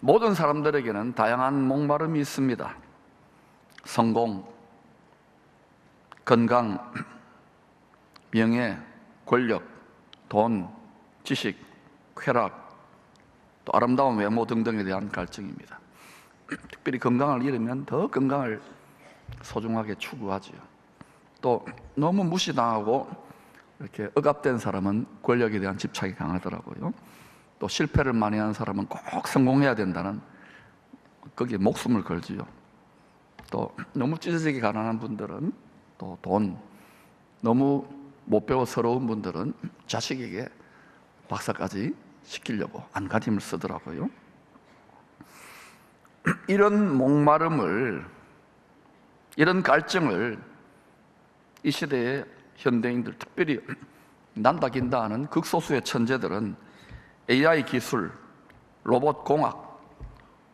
모든 사람들에게는 다양한 목마름이 있습니다. 성공, 건강, 명예, 권력, 돈, 지식, 쾌락, 또 아름다운 외모 등등에 대한 갈증입니다. 특별히 건강을 잃으면 더 건강을 소중하게 추구하지요. 또 너무 무시당하고 이렇게 억압된 사람은 권력에 대한 집착이 강하더라고요. 또 실패를 많이 한 사람은 꼭 성공해야 된다는 거기에 목숨을 걸지요. 또 너무 찢어지게 가난한 분들은 또 돈, 너무 못 배워 서러운 분들은 자식에게 박사까지 시키려고 안간힘을 쓰더라고요. 이런 목마름을, 이런 갈증을 이 시대의 현대인들, 특별히 난다긴다 하는 극소수의 천재들은 AI 기술, 로봇 공학,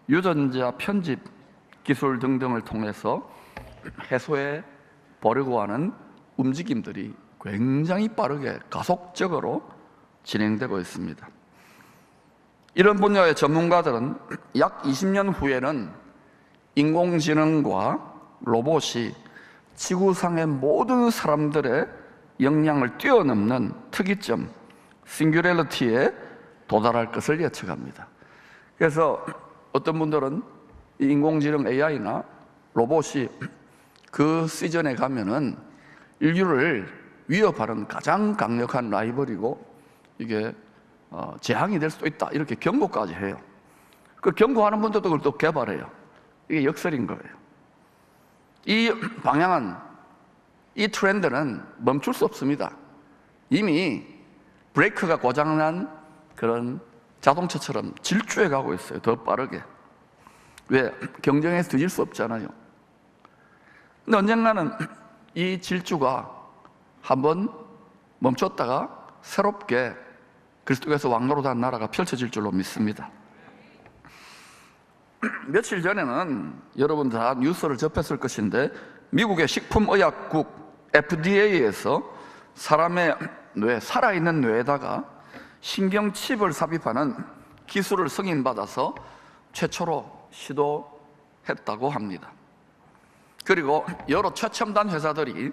유전자 편집 기술 등등을 통해서 해소해 보려고 하는 움직임들이 굉장히 빠르게 가속적으로 진행되고 있습니다. 이런 분야의 전문가들은 약 20년 후에는 인공지능과 로봇이 지구상의 모든 사람들의 역량을 뛰어넘는 특이점, 싱귤레리티에 도달할 것을 예측합니다. 그래서 어떤 분들은 이 인공지능 AI나 로봇이 그 시즌에 가면은 인류를 위협하는 가장 강력한 라이벌이고 이게 재앙이 될 수도 있다, 이렇게 경고까지 해요. 그 경고하는 분들도 그걸 또 개발해요. 이게 역설인 거예요. 이 방향은, 이 트렌드는 멈출 수 없습니다. 이미 브레이크가 고장난 그런 자동차처럼 질주해 가고 있어요. 더 빠르게. 왜? 경쟁에서 뒤질 수 없잖아요. 근데 언젠가는 이 질주가 한번 멈췄다가 새롭게 그리스도께서 왕노릇한 나라가 펼쳐질 줄로 믿습니다. 며칠 전에는 여러분 다 뉴스를 접했을 것인데 미국의 식품의약국 FDA에서 사람의 뇌, 살아있는 뇌에다가 신경칩을 삽입하는 기술을 승인받아서 최초로 시도했다고 합니다. 그리고 여러 최첨단 회사들이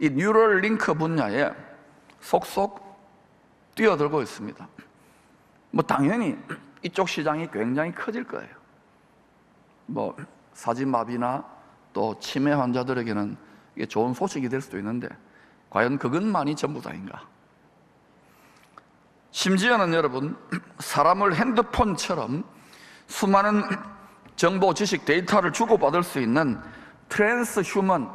이 뉴럴링크 분야에 속속 뛰어들고 있습니다. 당연히 이쪽 시장이 굉장히 커질 거예요. 사지마비나 또 치매 환자들에게는 이게 좋은 소식이 될 수도 있는데 과연 그것만이 전부 다인가? 심지어는 여러분, 사람을 핸드폰처럼 수많은 정보, 지식, 데이터를 주고받을 수 있는 트랜스휴먼,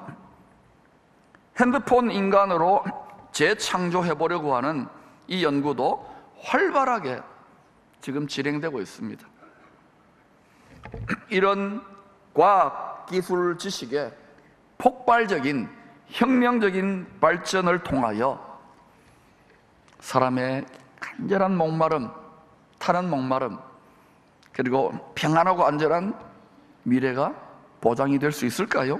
핸드폰 인간으로 재창조해 보려고 하는 이 연구도 활발하게 지금 진행되고 있습니다. 이런 과학, 기술, 지식의 폭발적인, 혁명적인 발전을 통하여 사람의 간절한 목마름, 타는 목마름, 그리고 평안하고 안전한 미래가 보장이 될 수 있을까요?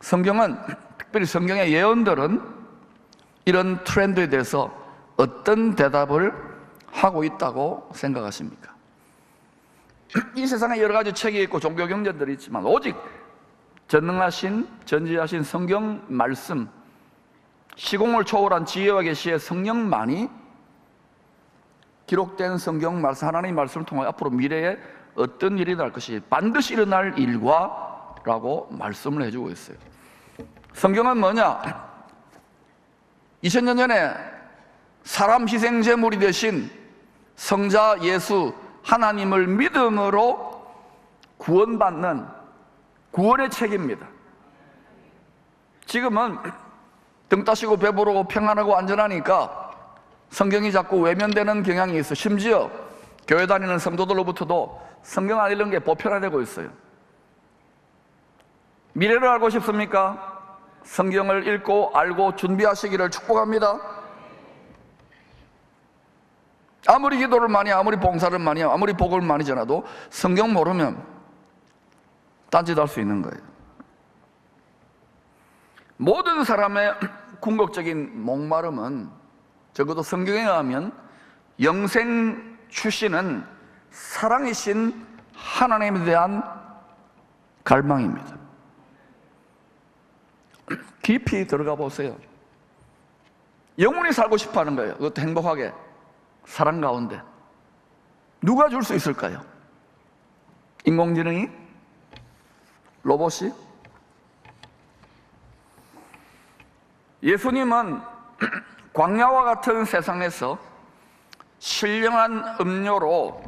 성경은, 특별히 성경의 예언들은 이런 트렌드에 대해서 어떤 대답을 하고 있다고 생각하십니까? 이 세상에 여러 가지 책이 있고 종교 경전들이 있지만 오직 전능하신, 전지하신 성경 말씀, 시공을 초월한 지혜와 계시의 성령만이 기록된 성경 말씀, 하나님의 말씀을 통해 앞으로 미래에 어떤 일이 날 것이 반드시 일어날 일과 라고 말씀을 해주고 있어요. 성경은 뭐냐? 2000년 전에 사람 희생 제물이 되신 성자 예수 하나님을 믿음으로 구원받는 구원의 책입니다. 지금은 등 따시고 배부르고 평안하고 안전하니까 성경이 자꾸 외면되는 경향이 있어. 심지어 교회 다니는 성도들로부터도 성경 안 읽는 게 보편화되고 있어요. 미래를 알고 싶습니까? 성경을 읽고 알고 준비하시기를 축복합니다. 아무리 기도를 많이, 아무리 봉사를 많이, 아무리 복을 많이 전해도 성경 모르면 딴짓할 수 있는 거예요. 모든 사람의 궁극적인 목마름은 적어도 성경에 의하면 영생 주시는 사랑이신 하나님에 대한 갈망입니다. 깊이 들어가 보세요. 영원히 살고 싶어 하는 거예요. 그것도 행복하게 사랑 가운데. 누가 줄 수 있을까요? 인공지능이? 로봇이? 예수님은 광야와 같은 세상에서 신령한 음료로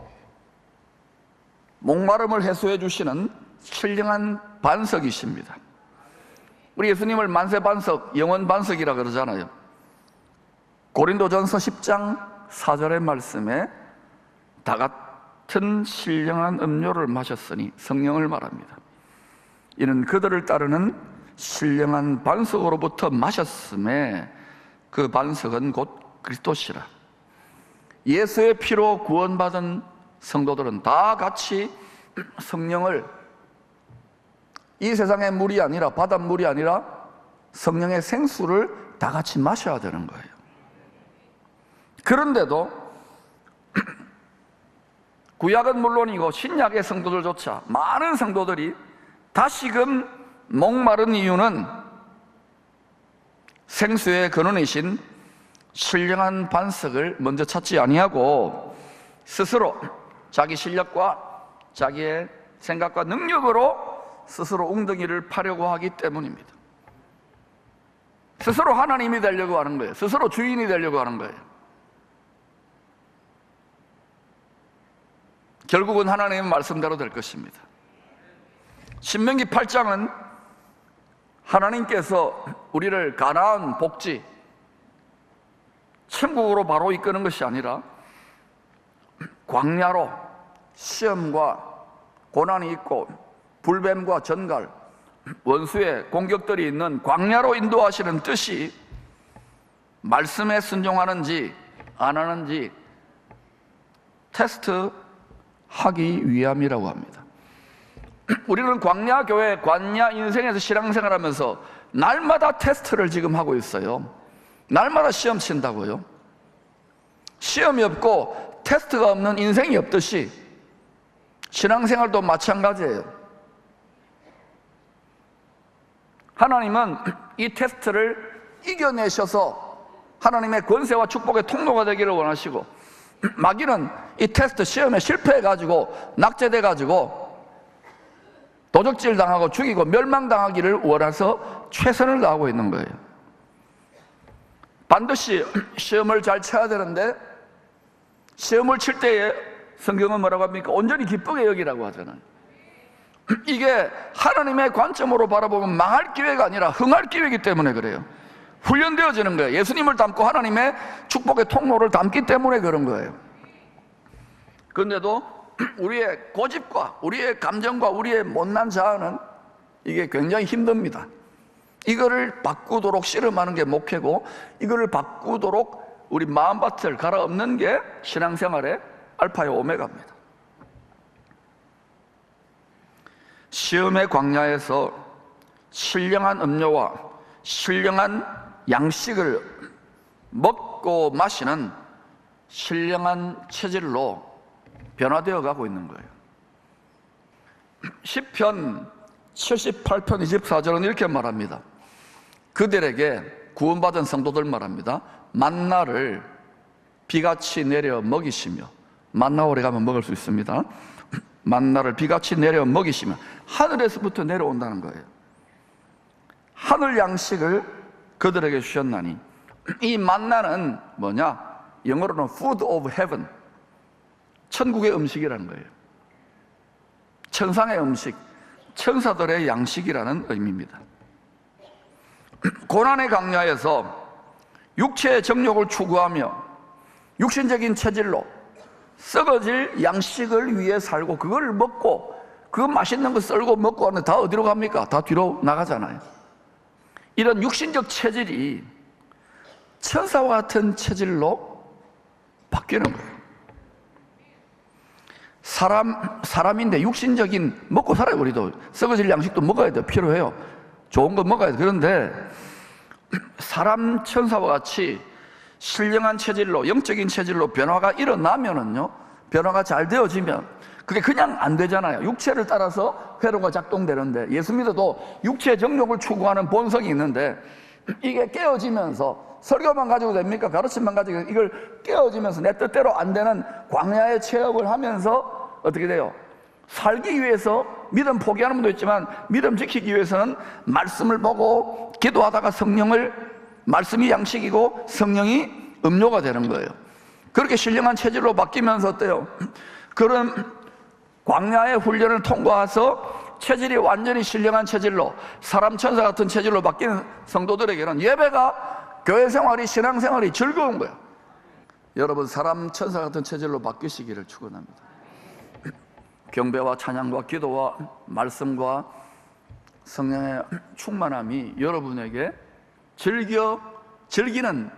목마름을 해소해 주시는 신령한 반석이십니다. 우리 예수님을 만세반석, 영원반석이라 그러잖아요. 고린도전서 10장 4절의 말씀에 다 같은 신령한 음료를 마셨으니 성령을 말합니다. 이는 그들을 따르는 신령한 반석으로부터 마셨음에 그 반석은 곧 그리스도시라. 예수의 피로 구원받은 성도들은 다 같이 성령을, 이 세상의 물이 아니라, 바닷물이 아니라 성령의 생수를 다 같이 마셔야 되는 거예요. 그런데도 구약은 물론이고 신약의 성도들조차, 많은 성도들이 다시금 목마른 이유는 생수의 근원이신 신령한 반석을 먼저 찾지 아니하고 스스로 자기 실력과 자기의 생각과 능력으로 스스로 웅덩이를 파려고 하기 때문입니다. 스스로 하나님이 되려고 하는 거예요. 스스로 주인이 되려고 하는 거예요. 결국은 하나님의 말씀대로 될 것입니다. 신명기 8장은 하나님께서 우리를 가나안 복지, 천국으로 바로 이끄는 것이 아니라 광야로 시험과 고난이 있고 불뱀과 전갈, 원수의 공격들이 있는 광야로 인도하시는 뜻이 말씀에 순종하는지 안 하는지 테스트하기 위함이라고 합니다. 우리는 광야 교회, 광야 인생에서 신앙생활하면서 날마다 테스트를 지금 하고 있어요. 날마다 시험 친다고요. 시험이 없고 테스트가 없는 인생이 없듯이 신앙생활도 마찬가지예요. 하나님은 이 테스트를 이겨내셔서 하나님의 권세와 축복의 통로가 되기를 원하시고, 마귀는 이 테스트 시험에 실패해가지고 낙제돼가지고 도적질 당하고 죽이고 멸망당하기를 원해서 최선을 다하고 있는 거예요. 반드시 시험을 잘 쳐야 되는데, 시험을 칠 때에 성경은 뭐라고 합니까? 온전히 기쁘게 여기라고 하잖아요. 이게 하나님의 관점으로 바라보면 망할 기회가 아니라 흥할 기회이기 때문에 그래요. 훈련되어지는 거예요. 예수님을 닮고 하나님의 축복의 통로를 닮기 때문에 그런 거예요. 그런데도 우리의 고집과 우리의 감정과 우리의 못난 자아는 이게 굉장히 힘듭니다. 이거를 바꾸도록 씨름하는 게 목회고, 이거를 바꾸도록 우리 마음밭을 갈아엎는 게 신앙생활의 알파요 오메가입니다. 시험의 광야에서 신령한 음료와 신령한 양식을 먹고 마시는 신령한 체질로 변화되어 가고 있는 거예요. 시편 78편 24절은 이렇게 말합니다. 그들에게, 구원받은 성도들 말합니다. 만나를 비같이 내려 먹이시며, 만나 오래 가면 먹을 수 있습니다. 만나를 비같이 내려 먹이시며, 하늘에서부터 내려온다는 거예요. 하늘 양식을 그들에게 주셨나니, 이 만나는 뭐냐? 영어로는 food of heaven, 천국의 음식이라는 거예요. 천상의 음식, 천사들의 양식이라는 의미입니다. 고난의 광야에서 육체의 정욕을 추구하며 육신적인 체질로 썩어질 양식을 위해 살고, 그걸 먹고 그 맛있는 거 썰고 먹고 하는데 다 어디로 갑니까? 다 뒤로 나가잖아요. 이런 육신적 체질이 천사와 같은 체질로 바뀌는 거예요. 사람인데 육신적인, 먹고 살아요. 우리도 썩어질 양식도 먹어야 돼요. 필요해요. 좋은 거 먹어야 돼요. 그런데 사람 천사와 같이 신령한 체질로, 영적인 체질로 변화가 일어나면은요, 변화가 잘 되어지면 그게 그냥 안 되잖아요. 육체를 따라서 회로가 작동되는데, 예수 믿어도 육체의 정욕을 추구하는 본성이 있는데, 이게 깨어지면서 설교만 가지고 됩니까? 가르침만 가지고, 이걸 깨어지면서 내 뜻대로 안 되는 광야의 체험을 하면서 어떻게 돼요? 살기 위해서 믿음 포기하는 분도 있지만, 믿음 지키기 위해서는 말씀을 보고 기도하다가 말씀이 양식이고 성령이 음료가 되는 거예요. 그렇게 신령한 체질로 바뀌면서 어때요? 그런 광야의 훈련을 통과해서 체질이 완전히 신령한 체질로, 사람 천사 같은 체질로 바뀌는 성도들에게는 예배가, 교회 생활이, 신앙 생활이 즐거운 거예요. 여러분, 사람 천사 같은 체질로 바뀌시기를 축원합니다. 경배와 찬양과 기도와 말씀과 성령의 충만함이 여러분에게 즐기는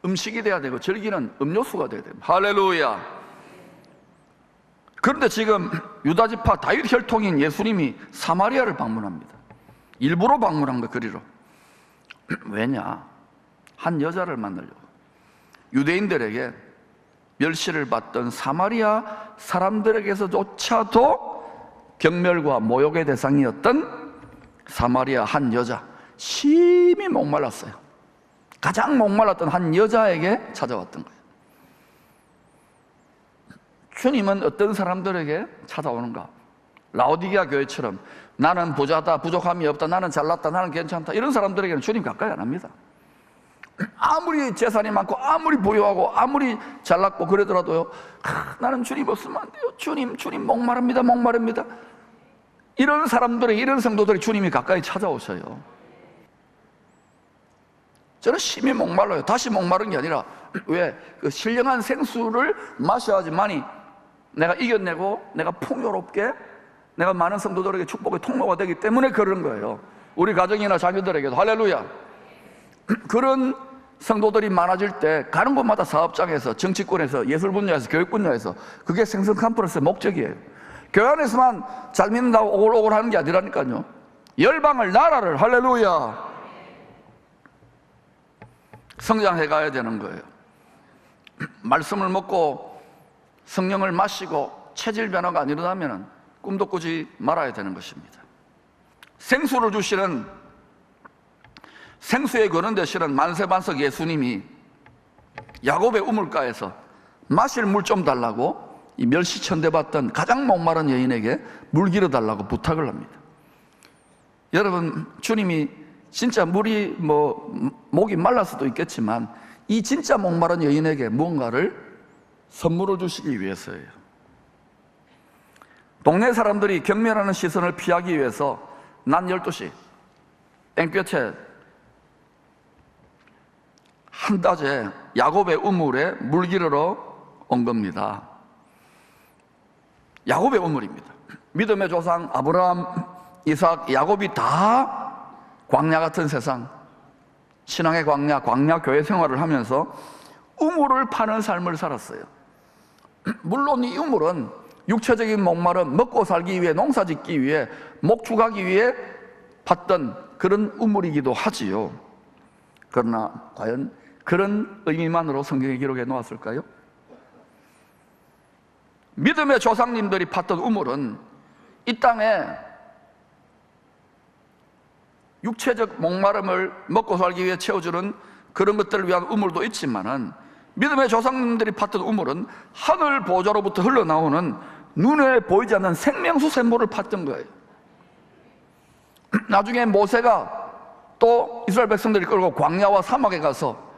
음식이 돼야 되고, 즐기는 음료수가 돼야 됩니다. 할렐루야. 그런데 지금 유다지파 다윗 혈통인 예수님이 사마리아를 방문합니다. 일부러 방문한 거, 그리로. 왜냐? 한 여자를 만나려고. 유대인들에게 멸시를 받던 사마리아 사람들에게서조차도 경멸과 모욕의 대상이었던 사마리아 한 여자, 심히 목말랐어요. 가장 목말랐던 한 여자에게 찾아왔던 거예요. 주님은 어떤 사람들에게 찾아오는가? 라오디게아 교회처럼 나는 부자다, 부족함이 없다, 나는 잘났다, 나는 괜찮다, 이런 사람들에게는 주님 가까이 안 합니다. 아무리 재산이 많고 아무리 부유하고 아무리 잘났고 그러더라도요, 나는 주님 없으면 안 돼요. 주님 목마릅니다, 목마릅니다. 이런 사람들이, 이런 성도들이 주님이 가까이 찾아오셔요. 저는 심히 목말라요. 다시 목마른 게 아니라, 왜? 그 신령한 생수를 마셔야지만이 내가 이겨내고 내가 풍요롭게, 내가 많은 성도들에게 축복의 통로가 되기 때문에 그런 거예요. 우리 가정이나 자녀들에게도. 할렐루야. 그런 성도들이 많아질 때 가는 곳마다 사업장에서, 정치권에서, 예술 분야에서, 교육 분야에서, 그게 생성 컨퍼런스의 목적이에요. 교회 안에서만 잘 믿는다고 오글오글 하는 게 아니라니까요. 열방을, 나라를, 할렐루야, 성장해 가야 되는 거예요. 말씀을 먹고 성령을 마시고 체질 변화가 안 일어나면 꿈도 꾸지 말아야 되는 것입니다. 생수를 주시는, 생수의 근원 되시는 만세반석 예수님이 야곱의 우물가에서 마실 물 좀 달라고 이 멸시천대받던 가장 목마른 여인에게 물 길어 달라고 부탁을 합니다. 여러분, 주님이 진짜 물이 목이 말랄 수도 있겠지만 이 진짜 목마른 여인에게 무언가를 선물을 주시기 위해서예요. 동네 사람들이 경멸하는 시선을 피하기 위해서 낮 12시 땡볕에 한낮에 야곱의 우물에 물 기르러 온 겁니다. 야곱의 우물입니다. 믿음의 조상 아브라함, 이삭, 야곱이 다 광야 같은 세상, 신앙의 광야 교회 생활을 하면서 우물을 파는 삶을 살았어요. 물론 이 우물은 육체적인 목마름, 먹고 살기 위해, 농사 짓기 위해, 목축하기 위해 팠던 그런 우물이기도 하지요. 그러나 과연 그런 의미만으로 성경에 기록해 놓았을까요? 믿음의 조상님들이 팠던 우물은 이 땅에 육체적 목마름을 먹고 살기 위해 채워주는 그런 것들을 위한 우물도 있지만은, 믿음의 조상님들이 팠던 우물은 하늘 보좌로부터 흘러나오는 눈에 보이지 않는 생명수 샘물을 팠던 거예요. 나중에 모세가 또 이스라엘 백성들이 끌고 광야와 사막에 가서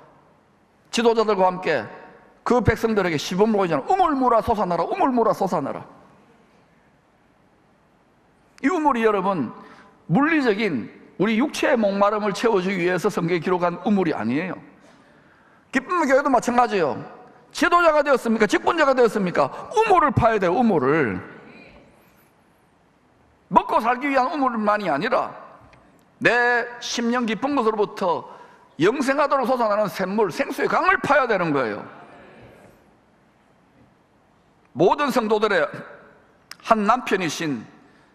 지도자들과 함께 그 백성들에게 시범을 보이잖아요. 우물물아 솟아나라, 우물물아 솟아나라. 이 우물이 여러분, 물리적인 우리 육체의 목마름을 채워주기 위해서 성경에 기록한 우물이 아니에요. 기쁨의 교회도 마찬가지예요. 지도자가 되었습니까? 직분자가 되었습니까? 우물을 파야 돼요. 우물을. 먹고 살기 위한 우물만이 아니라 내 심령 깊은 것으로부터 영생하도록 솟아나는 샘물, 생수의 강을 파야 되는 거예요. 모든 성도들의 한 남편이신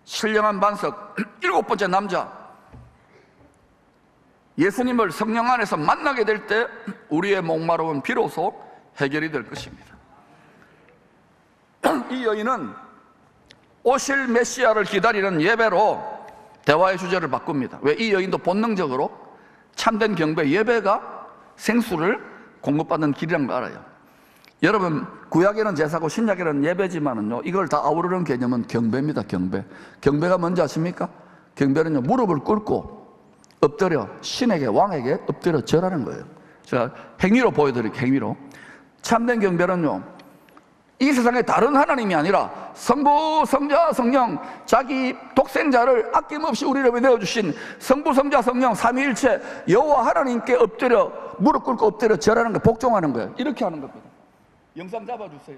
신령한 반석 7번째 남자 예수님을 성령 안에서 만나게 될 때 우리의 목마름은 비로소 해결이 될 것입니다. 이 여인은 오실 메시아를 기다리는 예배로 대화의 주제를 바꿉니다. 왜? 이 여인도 본능적으로 참된 경배, 예배가 생수를 공급받는 길이란 걸 알아요. 여러분, 구약에는 제사고 신약에는 예배지만은요, 이걸 다 아우르는 개념은 경배입니다. 경배가 뭔지 아십니까? 경배는요, 무릎을 꿇고 엎드려 신에게, 왕에게 엎드려 절하는 거예요. 제가 행위로 보여드릴게요. 행위로. 참된 경배는요, 이 세상에 다른 하나님이 아니라 성부, 성자, 성령, 자기 독생자를 아낌없이 우리를 위해 내어주신 성부, 성자, 성령 삼위일체 여호와 하나님께 엎드려 무릎 꿇고 엎드려 절하는 거, 복종하는 거예요. 이렇게 하는 겁니다. 영상 잡아주세요.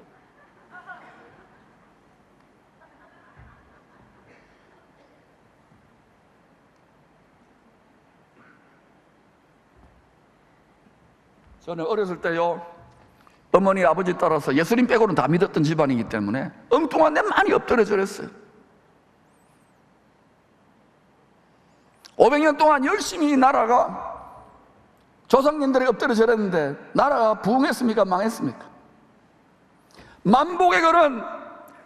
저는 어렸을 때요, 어머니, 아버지 따라서 예수님 빼고는 다 믿었던 집안이기 때문에 엉뚱한 데 많이 엎드려 절했어요. 500년 동안 열심히 나라가 조상님들이 엎드려 절했는데 나라가 부흥했습니까? 망했습니까? 만복의 걸은,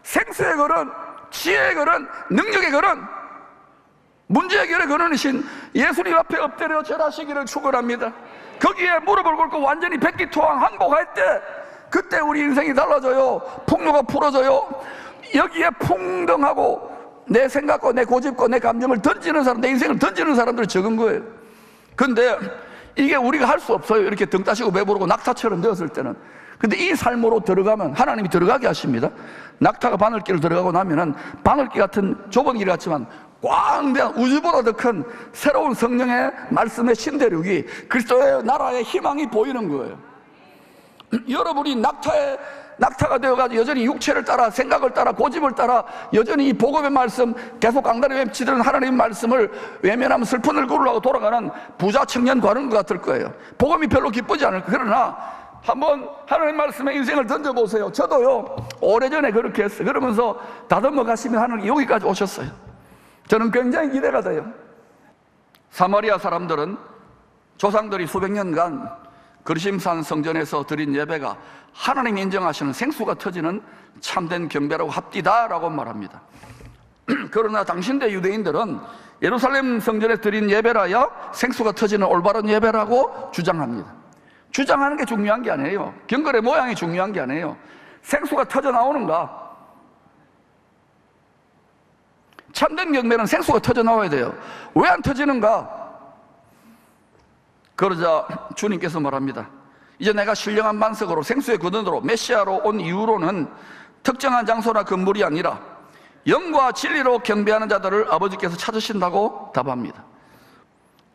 생수의 걸은, 지혜의 걸은, 능력의 걸은, 문제의 결의 근원이신 예수님 앞에 엎드려 절하시기를 축원합니다. 거기에 무릎을 꿇고 완전히 백기토항 항복할 때, 그때 우리 인생이 달라져요. 풍요가 풀어져요. 여기에 풍덩하고 내 생각과 내 고집과 내 감정을 던지는 사람, 내 인생을 던지는 사람들이 적은 거예요. 근데 이게 우리가 할 수 없어요. 이렇게 등 따시고 배부르고 낙타처럼 되었을 때는. 근데 이 삶으로 들어가면 하나님이 들어가게 하십니다. 낙타가 바늘길을 들어가고 나면은 바늘길 같은 좁은 길 같지만 광대한 우주보다 더 큰 새로운 성령의 말씀의 신대륙이 그리스도의 나라의 희망이 보이는 거예요. 여러분이 낙타가 되어가지고 여전히 육체를 따라, 생각을 따라, 고집을 따라 여전히 이 복음의 말씀 계속 강단에 외치던 하나님의 말씀을 외면하면 슬픈 얼굴을 하고 돌아가는 부자 청년 과는 것 같을 거예요. 복음이 별로 기쁘지 않을 거예요. 그러나 한번 하나님 말씀에 인생을 던져보세요. 저도요, 오래전에 그렇게 했어요. 그러면서 다듬어 가시면 하나님이 여기까지 오셨어요. 저는 굉장히 기대가 돼요. 사마리아 사람들은 조상들이 수백 년간 그리심산 성전에서 드린 예배가 하나님이 인정하시는 생수가 터지는 참된 경배라고 합디다라고 말합니다. 그러나 당신대 유대인들은 예루살렘 성전에 드린 예배라야 생수가 터지는 올바른 예배라고 주장합니다. 주장하는 게 중요한 게 아니에요. 경건의 모양이 중요한 게 아니에요. 생수가 터져 나오는가? 참된 경배는 생수가 터져 나와야 돼요. 왜 안 터지는가? 그러자 주님께서 말합니다. 이제 내가 신령한 반석으로, 생수의 근원으로, 메시아로 온 이후로는 특정한 장소나 건물이 아니라 영과 진리로 경배하는 자들을 아버지께서 찾으신다고 답합니다.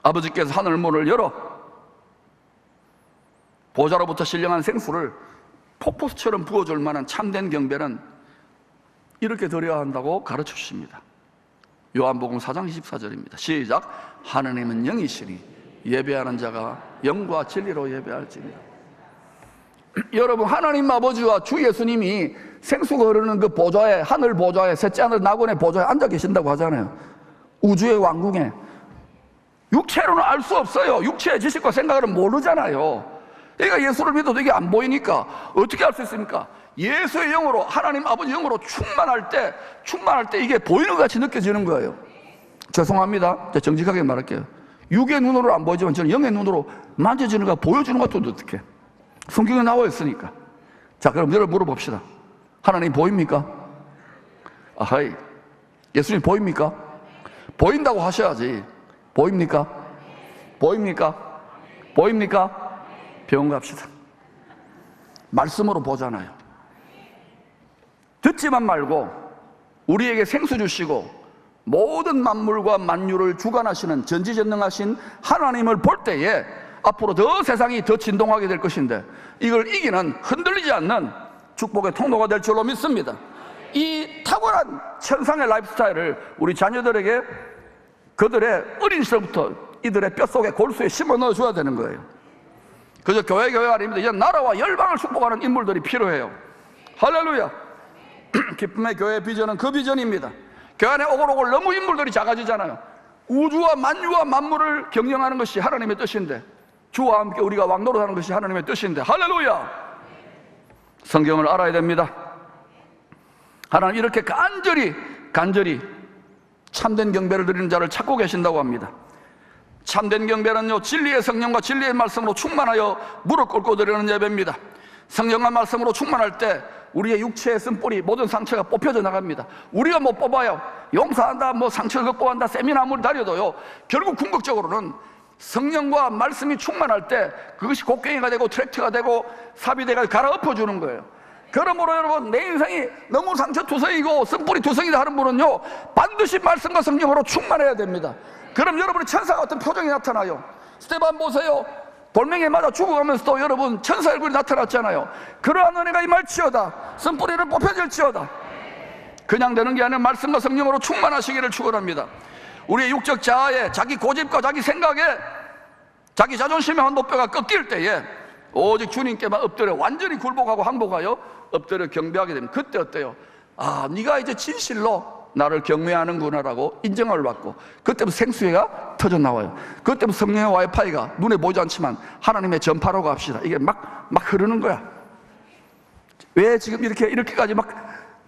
아버지께서 하늘문을 열어 보좌로부터 신령한 생수를 폭포수처럼 부어줄 만한 참된 경배는 이렇게 드려야 한다고 가르쳐 주십니다. 요한복음 4장 24절입니다. 시작. 하나님은 영이시니 예배하는 자가 영과 진리로 예배할지니라. 여러분, 하나님 아버지와 주 예수님이 생수가 흐르는 그 보좌에, 하늘 보좌에, 셋째 하늘 낙원의 보좌에 앉아 계신다고 하잖아요. 우주의 왕궁에. 육체로는 알 수 없어요. 육체의 지식과 생각을 모르잖아요. 그러니까 예수를 믿어도 이게 안 보이니까 어떻게 할 수 있습니까? 예수의 영으로, 하나님 아버지 영으로 충만할 때 이게 보이는 것 같이 느껴지는 거예요. 죄송합니다. 제가 정직하게 말할게요. 육의 눈으로 안 보이지만 저는 영의 눈으로 만져지는 거, 보여주는 것도 어떻게? 성경에 나와 있으니까. 자, 그럼 여러분 물어봅시다. 하나님 보입니까? 아하이. 예수님 보입니까? 보인다고 하셔야지. 보입니까? 보입니까? 보입니까? 병원 갑시다. 말씀으로 보잖아요. 듣지만 말고 우리에게 생수 주시고 모든 만물과 만유를 주관하시는 전지전능하신 하나님을 볼 때에 앞으로 더 세상이 더 진동하게 될 것인데, 이걸 이기는 흔들리지 않는 축복의 통로가 될 줄로 믿습니다. 이 탁월한 천상의 라이프 스타일을 우리 자녀들에게 그들의 어린 시절부터 이들의 뼛속에 골수에 심어 넣어줘야 되는 거예요. 그저 교회 아닙니다. 이제 나라와 열방을 축복하는 인물들이 필요해요. 할렐루야. 기쁨의 교회 비전은 그 비전입니다. 교회 안에 오글오글 너무 인물들이 작아지잖아요. 우주와 만유와 만물을 경영하는 것이 하나님의 뜻인데, 주와 함께 우리가 왕노릇하는 것이 하나님의 뜻인데, 할렐루야. 성경을 알아야 됩니다. 하나님 이렇게 간절히 참된 경배를 드리는 자를 찾고 계신다고 합니다. 참된 경배는요, 진리의 성령과 진리의 말씀으로 충만하여 무릎 꿇고 드리는 예배입니다. 성령과 말씀으로 충만할 때 우리의 육체의 쓴뿌리, 모든 상처가 뽑혀져 나갑니다. 우리가 못 뽑아요. 용서한다, 상처를 극복한다, 세미나 아무리 다려도요, 결국 궁극적으로는 성령과 말씀이 충만할 때 그것이 곡괭이가 되고 트랙터가 되고 삽이 갈아엎어주는 거예요. 그러므로 여러분, 내 인생이 너무 상처투성이고 쓴뿌리 투성이다 하는 분은요, 반드시 말씀과 성령으로 충만해야 됩니다. 그럼 여러분이 천사 같은 표정이 나타나요. 스데반 보세요. 돌멩이에 맞아 죽어가면서도 여러분 천사 얼굴이 나타났잖아요. 그러한 은혜가 임할지어다. 쓴뿌리를 뽑혀질지어다. 그냥 되는 게 아니라 말씀과 성령으로 충만하시기를 축원합니다. 우리의 육적 자아에, 자기 고집과 자기 생각에, 자기 자존심의 한 높이가 꺾일 때에 오직 주님께만 엎드려 완전히 굴복하고 항복하여 엎드려 경배하게 되면, 그때 어때요? 아, 네가 이제 진실로 나를 경외하는구나 라고 인정을 받고, 그때부터 생수회가 터져 나와요. 그때부터 성령의 와이파이가 눈에 보이지 않지만 하나님의 전파로 갑시다. 이게 막 흐르는 거야. 왜 지금 이렇게까지 막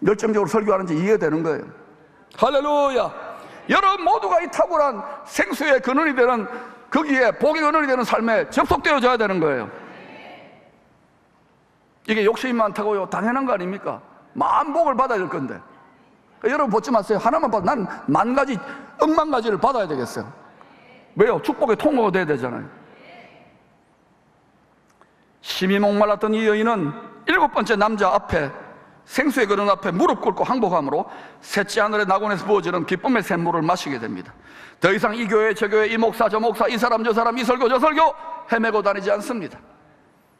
열정적으로 설교하는지 이해되는 거예요. 할렐루야. 여러분 모두가 이 탁월한 생수의 근원이 되는, 거기에 복의 근원이 되는 삶에 접속되어져야 되는 거예요. 이게 욕심이 많다고요? 당연한 거 아닙니까? 만복을 받아야 될 건데. 여러분 보지 마세요. 하나만 봐도 난 10,000가지, 10,000가지를 받아야 되겠어요. 왜요? 축복의 통로가 돼야 되잖아요. 심히 목말랐던 이 여인은 7번째 남자 앞에, 생수의 그런 앞에 무릎 꿇고 항복함으로 셋째 하늘의 낙원에서 부어지는 기쁨의 샘물을 마시게 됩니다. 더 이상 이 교회 저 교회, 이 목사 저 목사, 이 사람 저 사람, 이 설교 저 설교 헤매고 다니지 않습니다.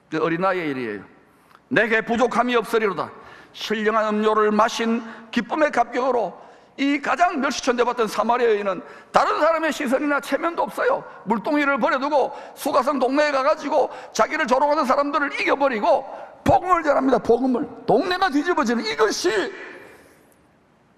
그 어린아이의 일이에요. 내게 부족함이 없으리로다. 신령한 음료를 마신 기쁨의 감격으로 이 가장 멸시천대받던 사마리아 여인은 다른 사람의 시선이나 체면도 없어요. 물동이를 버려두고 수가성 동네에 가가지고 자기를 조롱하는 사람들을 이겨버리고 복음을 전합니다. 복음을. 동네가 뒤집어지는 이것이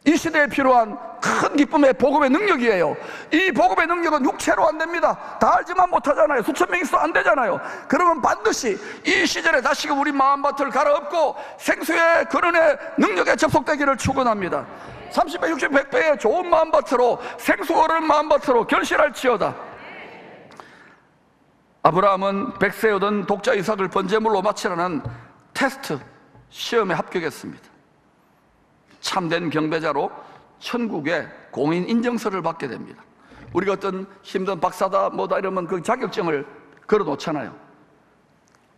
이 시대에 필요한 큰 기쁨의 복음의 능력이에요. 이 복음의 능력은 육체로 안 됩니다. 다 알지만 못하잖아요. 수천 명 있어 안 되잖아요. 그러면 반드시 이 시절에 다시금 우리 마음밭을 갈아엎고 생수의 근원의 능력에 접속되기를 축원합니다. 30배, 60, 100배의 좋은 마음밭으로, 생수 흐르는 마음밭으로 결실할지어다. 아브라함은 백세 얻은 독자 이삭을 번제물로 바치라는 테스트 시험에 합격했습니다. 참된 경배자로 천국의 공인 인정서를 받게 됩니다. 우리가 어떤 힘든 박사다 뭐다 이러면 그 자격증을 걸어 놓잖아요.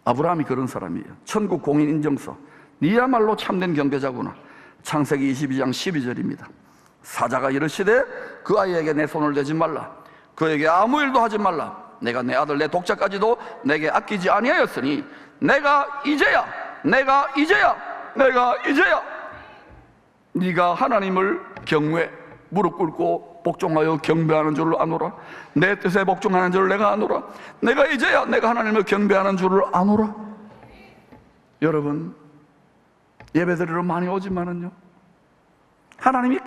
아브라함이 그런 사람이에요. 천국 공인 인정서. 니야말로 참된 경배자구나. 창세기 22장 12절입니다. 사자가 이르시되 그 아이에게 내 손을 대지 말라. 그에게 아무 일도 하지 말라. 내가 내 아들 내 독자까지도 내게 아끼지 아니하였으니 내가 이제야 네가 하나님을 경외, 무릎 꿇고 복종하여 경배하는 줄을 아노라. 내 뜻에 복종하는 줄을 내가 아노라. 내가 이제야 내가 하나님을 경배하는 줄을 아노라. 여러분, 예배드리러 많이 오지만은요, 하나님이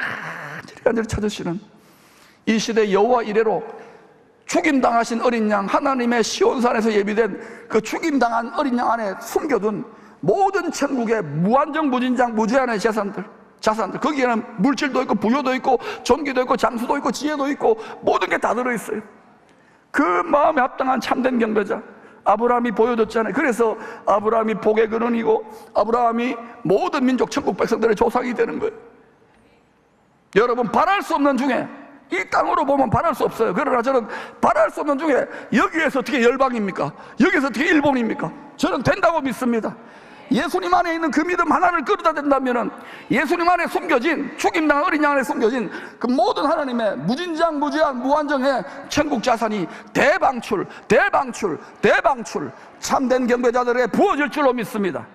간절히 찾으시는 이 시대 여호와 이래로 죽임당하신 어린 양, 하나님의 시온산에서 예비된 그 죽임당한 어린 양 안에 숨겨둔 모든 천국의 무한정 무진장 무제한의 자산들, 거기에는 물질도 있고 부여도 있고 존귀도 있고 장수도 있고 지혜도 있고 모든 게 다 들어있어요. 그 마음에 합당한 참된 경배자 아브라함이 보여줬잖아요. 그래서 아브라함이 복의 근원이고 아브라함이 모든 민족 천국 백성들의 조상이 되는 거예요. 여러분, 바랄 수 없는 중에, 이 땅으로 보면 바랄 수 없어요. 그러나 저는 바랄 수 없는 중에 여기에서 어떻게 열방입니까? 여기에서 어떻게 일본입니까? 저는 된다고 믿습니다. 예수님 안에 있는 그 믿음 하나를 끌어다 댄다면 예수님 안에 숨겨진, 죽임당한 어린 양 안에 숨겨진 그 모든 하나님의 무진장 무제한 무한정의 천국 자산이 대방출 참된 경배자들에게 부어질 줄로 믿습니다.